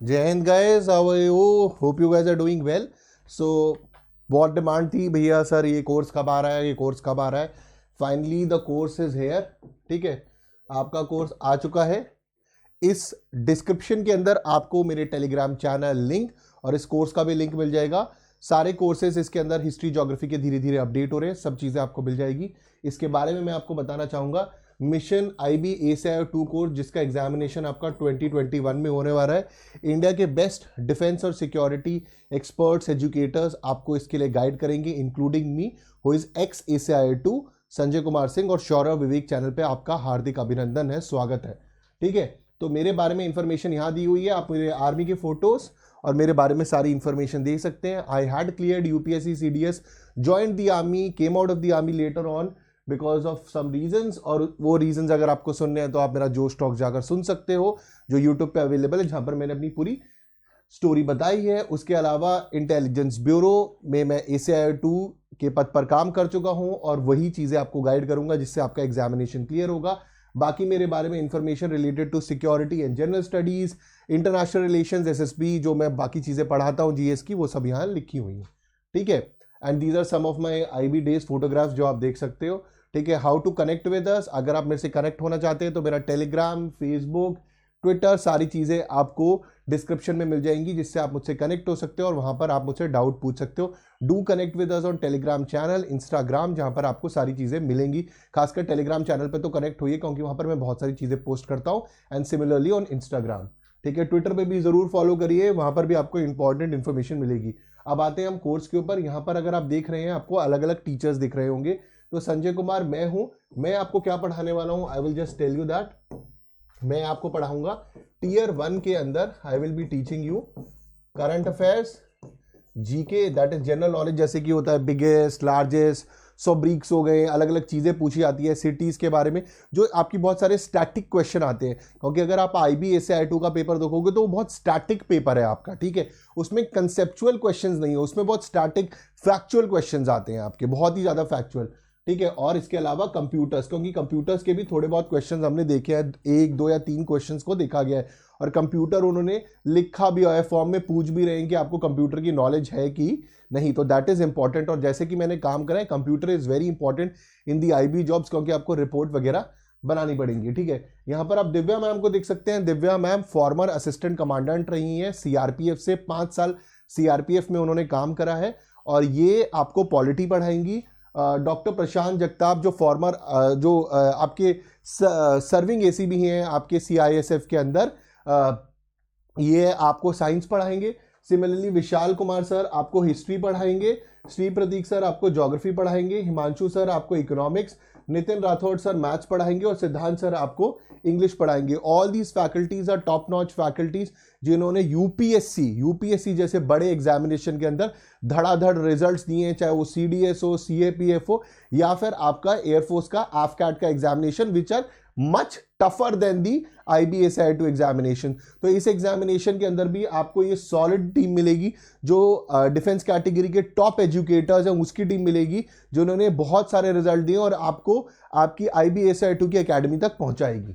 जय हिंद guys, how are you? Hope you guys are doing well. So बहुत demand थी भैया, सर ये कोर्स कब आ रहा है, ये कोर्स कब आ रहा है. Finally the course is here. ठीक है, आपका कोर्स आ चुका है. इस डिस्क्रिप्शन के अंदर आपको मेरे टेलीग्राम चैनल लिंक और इस कोर्स का भी लिंक मिल जाएगा. सारे कोर्सेज इसके अंदर हिस्ट्री ज्योग्राफी के धीरे धीरे अपडेट हो रहे हैं, सब चीज़ें आपको मिल जाएगी. इसके बारे में मैं आपको बताना चाहूँगा. मिशन IB ASIO 2 कोर्स जिसका एग्जामिनेशन आपका 2021 में होने वाला है. इंडिया के बेस्ट डिफेंस और सिक्योरिटी एक्सपर्ट्स एजुकेटर्स आपको इसके लिए गाइड करेंगे, including me who is x ASIO 2 Sanjay Kumar Singh. और शौरव विवेक चैनल पे आपका हार्दिक अभिनंदन है, स्वागत है. ठीक है, तो मेरे बारे में इंफॉर्मेशन यहाँ दी हुई है. आप मेरे आर्मी के फोटोज और मेरे बारे में सारी इंफॉर्मेशन देख सकते हैं. I had cleared UPSC CDS, joined the army, came out of the army later on because of some reasons. और वो रीजंस अगर आपको सुनने हैं तो आप मेरा जोश टॉक जाकर सुन सकते हो, जो यूट्यूब पे अवेलेबल है, जहां पर मैंने अपनी पूरी स्टोरी बताई है. उसके अलावा इंटेलिजेंस ब्यूरो में मैं ASIO 2 के पद पर काम कर चुका हूं और वही चीजें आपको गाइड करूंगा जिससे आपका एग्जामिनेशन क्लियर होगा. बाकी मेरे बारे में information related to security and general studies, international relations, SSB, जो मैं बाकी चीजें पढ़ाता हूं GS की, वो सब यहाँ लिखी हुई हैं. ठीक है, and these are some of my IB days photographs जो आप देख सकते हो. ठीक है, how to connect with us. अगर आप मेरे से कनेक्ट होना चाहते हैं तो मेरा टेलीग्राम, फेसबुक, ट्विटर, सारी चीज़ें आपको डिस्क्रिप्शन में मिल जाएंगी, जिससे आप मुझसे कनेक्ट हो सकते हो और वहां पर आप मुझसे डाउट पूछ सकते हो. Do connect with us on Telegram channel, Instagram, जहां पर आपको सारी चीज़ें मिलेंगी. खासकर टेलीग्राम चैनल पे तो कनेक्ट होइए, क्योंकि वहां पर मैं बहुत सारी चीज़ें पोस्ट करता हूँ. And similarly on Instagram. ठीक है, ट्विटर पे भी जरूर फॉलो करिए, वहां पर भी आपको इंपॉर्टेंट इन्फॉर्मेशन मिलेगी. अब आते हैं हम कोर्स के ऊपर. यहाँ पर अगर आप देख रहे हैं, आपको अलग अलग टीचर्स दिख रहे होंगे. तो संजय कुमार मैं हूं. मैं आपको क्या पढ़ाने वाला हूं, I will just tell you that. मैं आपको पढ़ाऊंगा Tier 1 के अंदर. I will be teaching you current affairs, GK, that is general knowledge, जैसे कि होता है बिगेस्ट, लार्जेस्ट, सोब्रिक्स हो गए, अलग अलग चीज़ें पूछी जाती है सिटीज़ के बारे में, जो आपकी बहुत सारे स्टैटिक क्वेश्चन आते हैं. क्योंकि अगर आप IB ASIO 2 का पेपर देखोगे तो वो बहुत स्टैटिक पेपर है आपका. ठीक है, उसमें कंसेप्चुअल क्वेश्चंस नहीं है, उसमें बहुत स्टैटिक फैक्चुअल क्वेश्चंस आते हैं आपके, बहुत ही ज़्यादा फैक्चुअल. ठीक है, और इसके अलावा कंप्यूटर्स, क्योंकि कंप्यूटर्स के भी थोड़े बहुत क्वेश्चंस हमने देखे हैं, 1, 2 या 3 क्वेश्चंस को देखा गया है. और कंप्यूटर उन्होंने लिखा भी है, फॉर्म में पूछ भी रहे हैं कि आपको कंप्यूटर की नॉलेज है कि नहीं. तो दैट इज इंपॉर्टेंट. और जैसे कि मैंने काम करा है, computer is very important in the IB jobs, क्योंकि आपको रिपोर्ट वगैरह बनानी पड़ेंगी. ठीक है, यहाँ पर आप दिव्या मैम को देख सकते हैं. Divya ma'am farmer assistant commandant रही हैं CRPF से. 5 साल CRPF में उन्होंने काम करा है और ये आपको पॉलिटी पढ़ाएंगी. डॉक्टर प्रशांत जगताप जो फॉर्मर जो आपके सर्विंग ACB हैं आपके CISF के अंदर, ये आपको साइंस पढ़ाएंगे. सिमिलरली विशाल कुमार सर आपको हिस्ट्री पढ़ाएंगे. श्री प्रतीक सर आपको ज्योग्राफी पढ़ाएंगे. हिमांशु सर आपको economics. Nitin Rathore sir maths पढ़ाएंगे और सिद्धांत सर आपको इंग्लिश पढ़ाएंगे. All these faculties are top notch faculties, जिन्होंने UPSC जैसे बड़े एग्जामिनेशन के अंदर धड़ाधड़ रिजल्ट्स दिए हैं, चाहे वो CDS हो, CAPF हो, या फिर आपका एयरफोर्स का AFCAT का examination, which are much tougher than the IB ASIO 2 examination. तो इस एग्जामिनेशन के अंदर भी आपको ये सॉलिड टीम मिलेगी, जो डिफेंस कैटेगरी के टॉप एजुकेटर्स हैं, उसकी टीम मिलेगी जिन्होंने बहुत सारे रिजल्ट दिए और आपको आपकी IB ASIO 2 की एकेडमी तक पहुंचाएगी.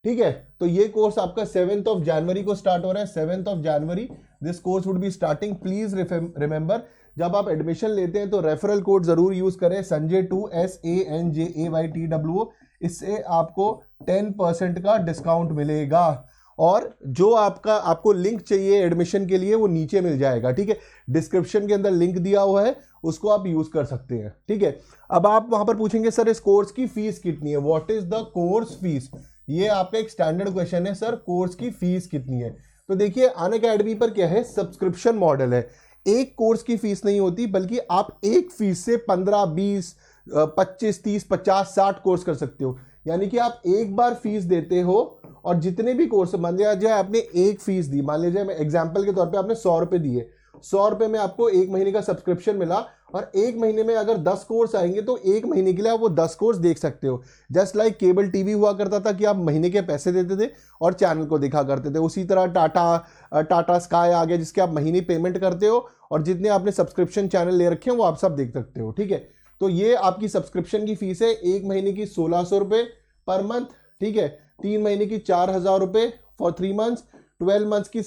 ठीक है, तो ये कोर्स आपका 7 जनवरी को स्टार्ट हो रहा है. 7 जनवरी this course would be starting. Please remember, जब आप एडमिशन लेते हैं तो रेफरल कोड जरूर यूज करें, संजय2, SANJAYTWO. इससे आपको 10% का डिस्काउंट मिलेगा. और जो आपको लिंक चाहिए एडमिशन के लिए वो नीचे मिल जाएगा. ठीक है, डिस्क्रिप्शन के अंदर लिंक दिया हुआ है, उसको आप यूज कर सकते हैं. ठीक है, अब आप वहां पर पूछेंगे सर इस कोर्स की फीस कितनी है, what is the course fees. ये आपका एक स्टैंडर्ड क्वेश्चन है, सर कोर्स की फीस कितनी है. तो देखिए अनअकैडमी पर क्या है, सब्सक्रिप्शन मॉडल है. एक कोर्स की फीस नहीं होती, बल्कि आप एक फीस से 15, 20, 25, 30, 50, 60 कोर्स कर सकते हो. यानी कि आप एक बार फीस देते हो और जितने भी कोर्स, मान लिया जाए आपने एक फीस दी, मान लीजिए मैं एग्जाम्पल के तौर पे आपने 100 रुपए दिए, 100 रुपए में आपको 1 महीने का सब्सक्रिप्शन मिला. और 1 महीने में अगर 10 कोर्स आएंगे तो 1 महीने के लिए आप वो 10 कोर्स देख सकते हो. जस्ट लाइक केबल टीवी हुआ करता था कि आप महीने के पैसे देते थे और चैनल को देखा करते थे, उसी तरह टाटा स्काई आ गया जिसके आप महीने पेमेंट करते हो और जितने आपने सब्सक्रिप्शन चैनल ले रखे हैं वो आप सब देख सकते हो. ठीक है, तो ये आपकी सब्सक्रिप्शन की फीस है. 1 महीने की 1600 रुपए पर मंथ. ठीक है, 3 महीने की 4000 रुपए फॉर 3 मंथ्स, 12 मंथ्स की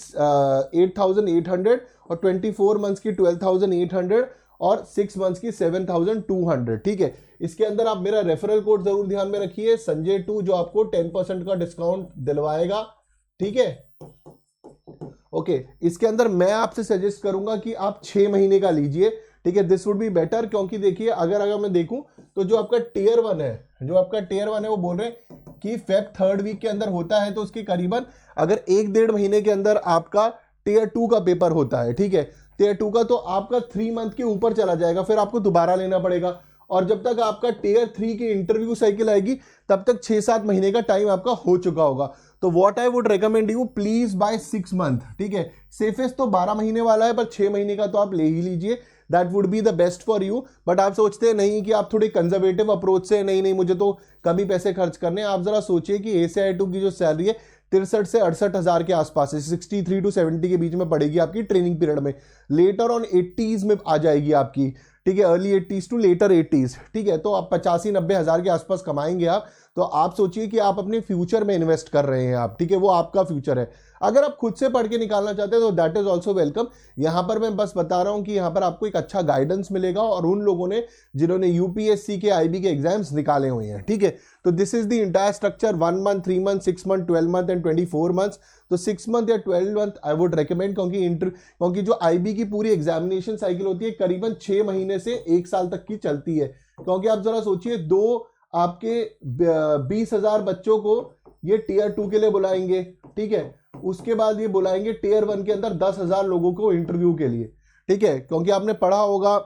8,800 और 24 मंथ्स की 12,800 और 6 मंथ्स की 7,200। ठीक है, इसके अंदर आप मेरा रेफरल कोड जरूर ध्यान में रखिए, संजय2, जो आपको 10% का डिस्काउंट दिलवाएगा। ठीक है, ओके। इसके अंदर मैं आपसे सजेस्ट करूंगा कि आप 6 महीने का लीजिए। ठीक है, दिस वुड बी बेटर, क्योंकि देखिए अगर मैं देखूं तो जो आपका टियर 1 है, वो बोल रहे हैं कि फेब 3rd वीक के अंदर होता है, तो उसके करीबन अगर 1-1.5 महीने के अंदर आपका टियर 2 का पेपर होता है। ठीक है, टियर 2 का तो आपका 3 मंथ के ऊपर चला जाएगा, फिर आपको दोबारा लेना पड़ेगा, और जब तक आपका टियर 3 की इंटरव्यू साइकिल आएगी तब तक 6-7 महीने का टाइम आपका हो चुका होगा। तो what I would recommend you, please by 6 month. ठीक है, सेफेस्ट तो 12 महीने वाला है, पर 6 महीने का तो आप ले ही लीजिए, that would be the best for you. But आप सोचते हैं नहीं कि आप थोड़ी कंजर्वेटिव अप्रोच से नहीं मुझे तो कम ही पैसे खर्च करने, आप जरा सोचिए कि ACI2 की जो सैलरी है 63 से 68 हज़ार के आसपास है, 63 to 70 के बीच में पड़ेगी आपकी ट्रेनिंग पीरियड में, लेटर ऑन 80s में आ जाएगी आपकी। ठीक है, early 80s to letter 80s। ठीक है, तो आप 85-90 हज़ार के आसपास कमाएंगे आप। तो आप सोचिए कि आप अपने फ्यूचर में इन्वेस्ट कर रहे हैं आप। ठीक है, वो आपका फ्यूचर है। अगर आप खुद से पढ़ के निकालना चाहते हैं तो दैट इज ऑल्सो वेलकम। यहां पर मैं बस बता रहा हूं कि यहां पर आपको एक अच्छा गाइडेंस मिलेगा, और उन लोगों ने जिन्होंने UPSC के IB के एग्जाम्स निकाले हुए हैं। ठीक है, तो this is the entire structure, 1 month, 3 month, 6 month, 12 month and 24 months. तो 6 मंथ या 12 मंथ आई वुड रिकमेंड, क्योंकि जो IB की पूरी एग्जामिनेशन साइकिल होती है करीबन 6 महीने से 1 साल तक की चलती है। क्योंकि आप जरा सोचिए, दो आपके 20,000 बच्चों को ये टियर 2 के लिए बुलाएंगे। ठीक है, उसके बाद ये बुलाएंगे टियर 1 के अंदर 10,000 लोगों को इंटरव्यू के लिए। ठीक है, क्योंकि आपने पढ़ा होगा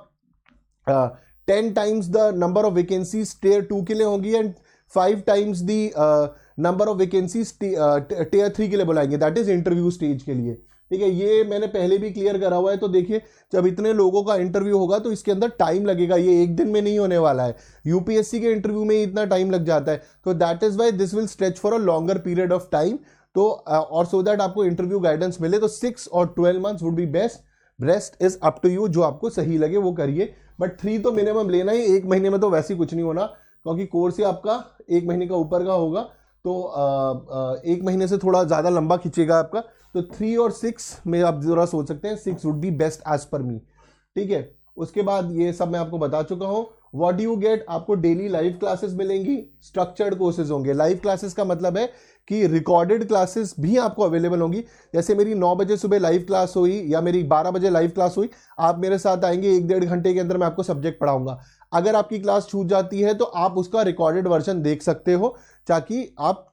10 times the number of vacancies tier 2 के लिए होगी, and 5 times the number of vacancies tier 3 के लिए बुलाएंगे, दैट इज इंटरव्यू स्टेज के लिए। ठीक है, ये मैंने पहले भी क्लियर करा हुआ है। तो देखिए, जब इतने लोगों का इंटरव्यू होगा तो इसके अंदर टाइम लगेगा, ये एक दिन में नहीं होने वाला है। UPSC के इंटरव्यू में इतना टाइम लग जाता है, तो that is why this will stretch for a longer period of time. तो और सो दैट आपको इंटरव्यू गाइडेंस मिले, तो 6 और 12 months would be best. Rest is up to you, जो आपको सही लगे वो करिए, बट 3 तो मिनिमम लेना ही। 1 महीने में तो वैसे ही कुछ नहीं होना, क्योंकि कोर्स ही आपका 1 महीने का ऊपर का होगा, तो 1 महीने से थोड़ा ज़्यादा लंबा खींचेगा आपका। तो 3 और 6 में आप जरा सोच सकते हैं, 6 would be best as per मी। ठीक है, उसके बाद ये सब मैं आपको बता चुका हूँ। व्हाट डू यू गेट, आपको डेली लाइव क्लासेस मिलेंगी, स्ट्रक्चर्ड कोर्सेज होंगे। लाइव क्लासेस का मतलब है कि रिकॉर्डेड क्लासेस भी आपको अवेलेबल होंगी। जैसे मेरी 9 बजे सुबह लाइव क्लास हुई या मेरी 12 बजे लाइव क्लास हुई, आप मेरे साथ आएंगे, 1-1.5 घंटे के अंदर मैं आपको सब्जेक्ट पढ़ाऊंगा। अगर आपकी क्लास छूट जाती है तो आप उसका रिकॉर्डेड वर्जन देख सकते हो, ताकि आप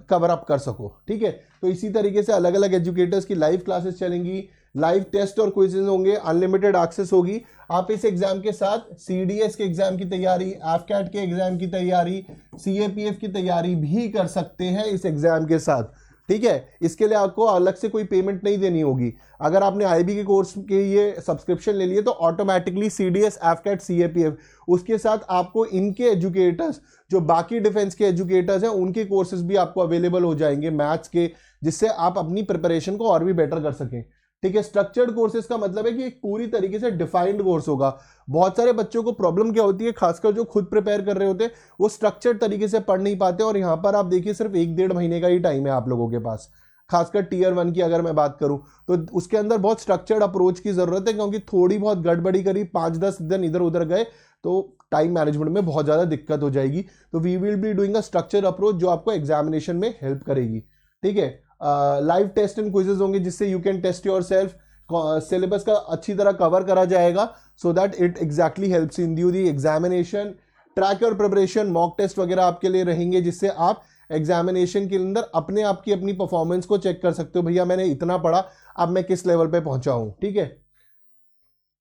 कवर अप कर सको। ठीक है, तो इसी तरीके से अलग अलग एजुकेटर्स की लाइव क्लासेस चलेंगी, लाइव टेस्ट और क्विजेज होंगे, अनलिमिटेड एक्सेस होगी। आप इस एग्जाम के साथ CDS के एग्जाम की तैयारी, AFCAT के एग्जाम की तैयारी, CAPF की तैयारी भी कर सकते हैं इस एग्जाम के साथ। ठीक है, इसके लिए आपको अलग से कोई पेमेंट नहीं देनी होगी। अगर आपने IB के कोर्स के ये सब्सक्रिप्शन ले लिए तो ऑटोमेटिकली CDS, AFCAT, CAPF, उसके साथ आपको इनके एजुकेटर्स, जो बाकी डिफेंस के एजुकेटर्स हैं, उनके कोर्सेज भी आपको अवेलेबल हो जाएंगे मैथ्स के, जिससे आप अपनी प्रिपरेशन को और भी बेटर कर सकें। ठीक है, स्ट्रक्चर्ड कोर्सेज का मतलब है कि एक पूरी तरीके से डिफाइंड कोर्स होगा। बहुत सारे बच्चों को प्रॉब्लम क्या होती है, खासकर जो खुद प्रिपेयर कर रहे होते हैं, वो स्ट्रक्चर्ड तरीके से पढ़ नहीं पाते, और यहाँ पर आप देखिए सिर्फ 1-1.5 महीने का ही टाइम है आप लोगों के पास। खासकर टियर 1 की अगर मैं बात करूं तो उसके अंदर बहुत स्ट्रक्चर्ड अप्रोच की जरूरत है, क्योंकि थोड़ी बहुत गड़बड़ी करी, 5-10 दिन इधर उधर गए तो टाइम मैनेजमेंट में बहुत ज़्यादा दिक्कत हो जाएगी। तो we will be doing a structured approach जो आपको एग्जामिनेशन में हेल्प करेगी। ठीक है, लाइव टेस्ट एंड क्विजेज होंगे, जिससे you can test yourself. Syllabus का अच्छी तरह कवर करा जाएगा, so that it exactly helps in you the examination. Track your preparation, mock test वगैरह आपके लिए रहेंगे, जिससे आप एग्जामिनेशन के अंदर अपने आप की अपनी परफॉर्मेंस को चेक कर सकते हो, भैया मैंने इतना पढ़ा, अब मैं किस लेवल पे पहुंचा हूं। ठीक है,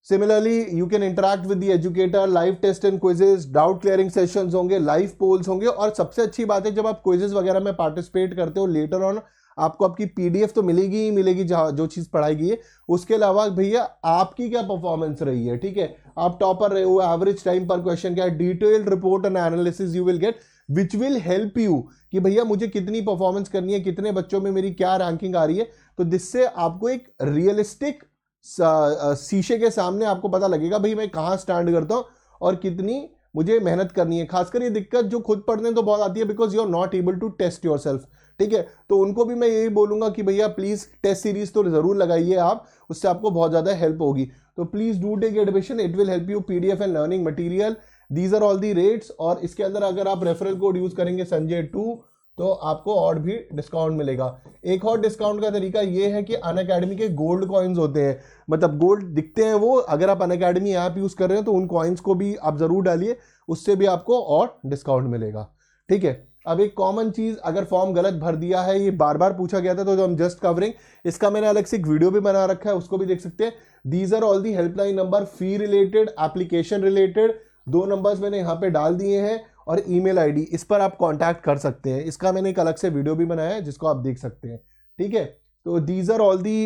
similarly you can interact with the educator, live test and quizzes, doubt clearing sessions होंगे, लाइव पोल्स होंगे, और सबसे अच्छी बात है जब आप क्विजेज वगैरह में पार्टिसिपेट करते हो, लेटर ऑन आपको आपकी PDF तो मिलेगी ही मिलेगी, जो चीज पढ़ाई गई है। उसके अलावा भैया आपकी क्या परफॉर्मेंस रही है, ठीक है, आप टॉपर रहे हो, एवरेज टाइम पर क्वेश्चन क्या है, detailed report and analysis you will get, which will help you कि भैया मुझे कितनी परफॉर्मेंस करनी है, कितने बच्चों में मेरी क्या रैंकिंग आ रही है। तो जिससे आपको एक रियलिस्टिक शीशे के सामने आपको पता लगेगा भाई मैं कहाँ स्टैंड करता हूँ और कितनी मुझे मेहनत करनी है। खासकर ये दिक्कत जो खुद पढ़ने तो बहुत आती है, because you are not able to test yourself. ठीक है। तो उनको भी मैं यही बोलूंगा कि भैया प्लीज टेस्ट सीरीज तो जरूर लगाइए आप, उससे आपको बहुत ज्यादा हेल्प होगी। तो please do take admission, it will help you, PDF and learning material, these are all the rates. और इसके अंदर अगर आप रेफरल कोड यूज करेंगे संजय 2 तो आपको और भी डिस्काउंट मिलेगा। एक और डिस्काउंट का तरीका ये है कि अनअकैडमी के गोल्ड कॉइन्स होते हैं, मतलब गोल्ड दिखते हैं वो, अगर आप अनअकैडमी ऐप यूज कर रहे हैं तो उन कॉइन्स को भी आप जरूर डालिए, उससे भी आपको और डिस्काउंट मिलेगा, ठीक है। अब एक कॉमन चीज, अगर फॉर्म गलत भर दिया है, ये बार बार पूछा गया था, तो जो हम जस्ट कवरिंग, इसका मैंने अलग से एक वीडियो भी बना रखा है, उसको भी देख सकते हैं। These are all the helpline number, fee related, application related, 2 numbers मैंने यहाँ पे डाल दिए हैं, और ईमेल आईडी, इस पर आप कांटेक्ट कर सकते हैं। इसका मैंने एक अलग से वीडियो भी बनाया है जिसको आप देख सकते हैं, ठीक है। तो these are all the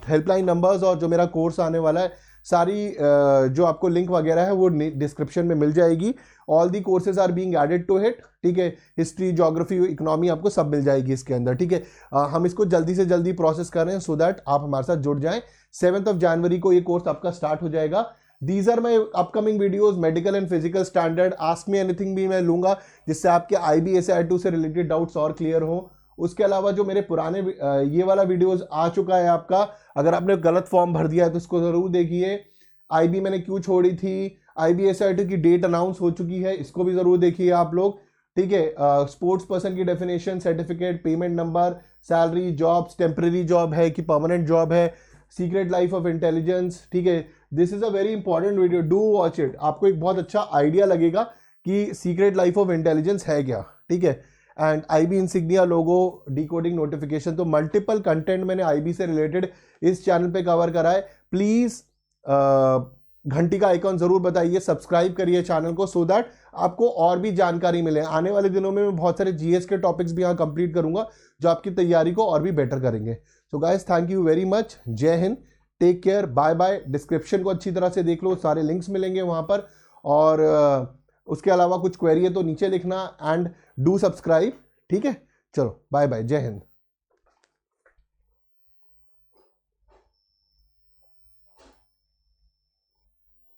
helpline numbers, और जो मेरा कोर्स आने वाला है, सारी जो आपको लिंक वगैरह है वो डिस्क्रिप्शन में मिल जाएगी। All the courses are being added to it, ठीक है। हिस्ट्री, ज्योग्राफी, इकोनॉमी आपको सब मिल जाएगी इसके अंदर, ठीक है। हम इसको जल्दी से जल्दी प्रोसेस कर रहे हैं सो दैट आप हमारे साथ जुड़ जाएं। 7 जनवरी को ये कोर्स आपका स्टार्ट हो जाएगा। These are my upcoming videos, medical and physical standard, ask me anything भी मैं लूंगा, जिससे आपके IBSI2 से रिलेटेड डाउट्स और क्लियर हो। उसके अलावा जो मेरे पुराने ये वाला वीडियोस आ चुका है आपका, अगर आपने गलत फॉर्म भर दिया है तो इसको जरूर देखिए। IB मैंने क्यों छोड़ी थी, IBSI2 की डेट अनाउंस हो चुकी है, इसको भी जरूर देखिए आप लोग, ठीक है। स्पोर्ट्स पर्सन की definition, certificate, payment number, salary, jobs, temporary job है कि परमानेंट जॉब है, सीक्रेट लाइफ ऑफ इंटेलिजेंस, ठीक है। This is a very important video, do watch it, आपको एक बहुत अच्छा आइडिया लगेगा कि सीक्रेट लाइफ ऑफ इंटेलिजेंस है क्या, ठीक है। And IB insignia logo, decoding notification, तो मल्टीपल कंटेंट मैंने IB से रिलेटेड इस चैनल पे कवर करा है। प्लीज घंटी का आइकॉन जरूर बताइए, सब्सक्राइब करिए चैनल को, सो दैट आपको और भी जानकारी मिले। आने वाले दिनों में मैं बहुत सारे GS के टॉपिक्स भी यहाँ कंप्लीट करूंगा जो आपकी तैयारी को और भी बेटर करेंगे। So guys, thank you very much, जय हिंद, take care, bye bye. Description को अच्छी तरह से देख लो, सारे लिंक्स मिलेंगे वहां पर, और उसके अलावा कुछ क्वेरी है तो नीचे लिखना, एंड डू सब्सक्राइब, ठीक है। चलो बाय बाय, जय हिंद।